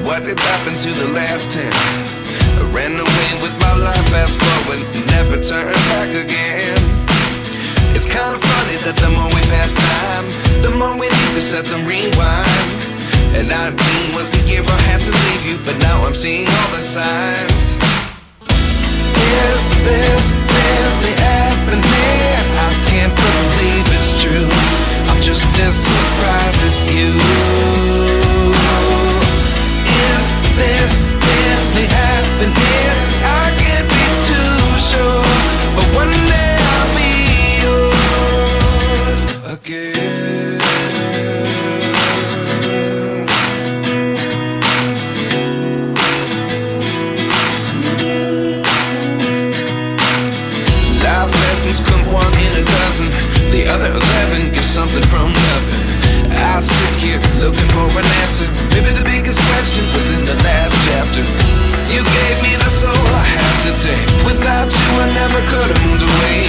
what did happen to the last 10? I ran away with my life, fast forward, never turn back again. It's kinda funny that the more we pass time, the more we need to set them rewind. And 19 was the year I had to leave you, but now I'm seeing all the signs. Is this really happening? I can't believe it's true. I'm just as surprised as you. Is this really happening? I can't be too sure, but one day I'll be yours again. Life lessons come one in a dozen. The other 11 give something from nothing. I sit here looking for an answer. Maybe the biggest question was in the last chapter. You gave me the soul I have today. Without you I never could have moved away.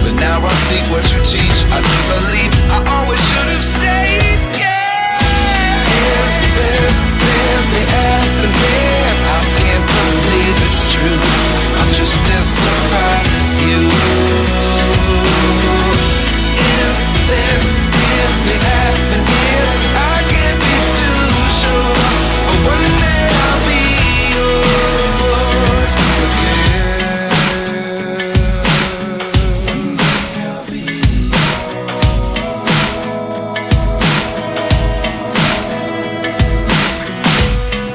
But now I see what you teach. I do believe I always should have stayed. Yeah. Is this really happening? I can't believe it's true. I'm just as surprised as you. Is this really happening? I can't be too sure, but one day I'll be yours again. One day I'll be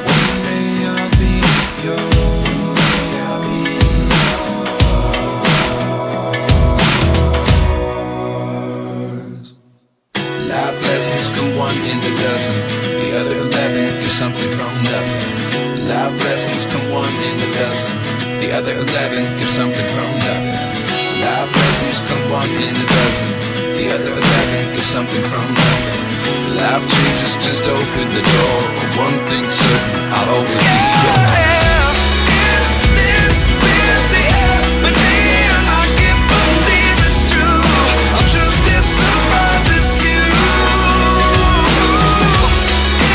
One day I'll be yours. Life lessons come one in a dozen. The other 11 give something from nothing. Life lessons come one in a dozen. The other 11 give something from nothing. Life lessons come one in a dozen. The other 11 give something from nothing. Life changes just open the door. One thing's certain, I'll always be yours. Is this really happening? I can't believe it's true. I'm just as surprised as you.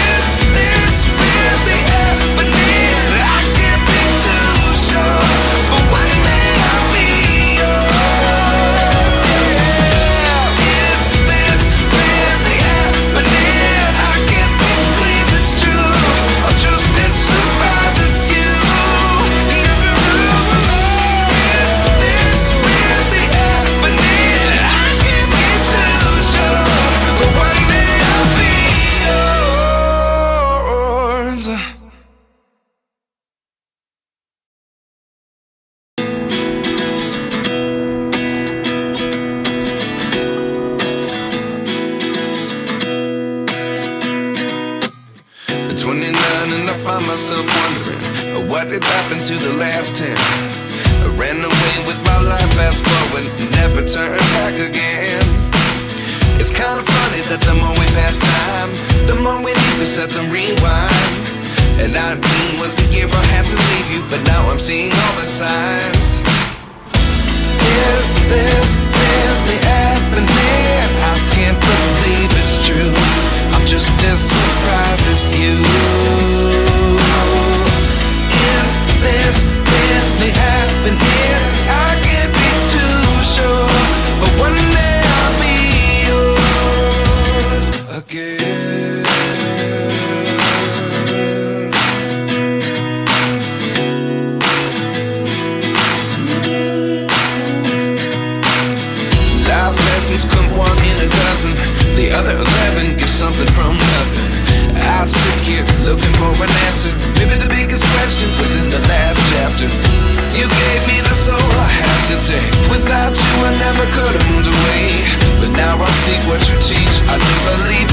Is this really happening? I can't be too sure, but one day I'll be yours. Yeah. Is this really happening? I can't believe it's true. I'm just as surprised as you. Is this really happening? I can't be too sure, but one day I'll be yours. 29 and I find myself wondering, what did happen to the last 10? I ran away with my life, fast forward, never turn back again. It's kinda funny that the more we pass time, the more we need to set them rewind. And 19 was the year I had to leave you, but now I'm seeing all the signs. Is this really happening? I can't believe it's true. I'm just as surprised as you. Is this really happening? I can't be too sure, but one day I'll be yours again. Life lessons come one in a dozen. The other 11 give something from nothing. I sit here looking for an answer. Maybe the biggest question was in the last chapter. You gave me the soul I have today. Without you I never could have moved away. But now I see what you teach. I do believe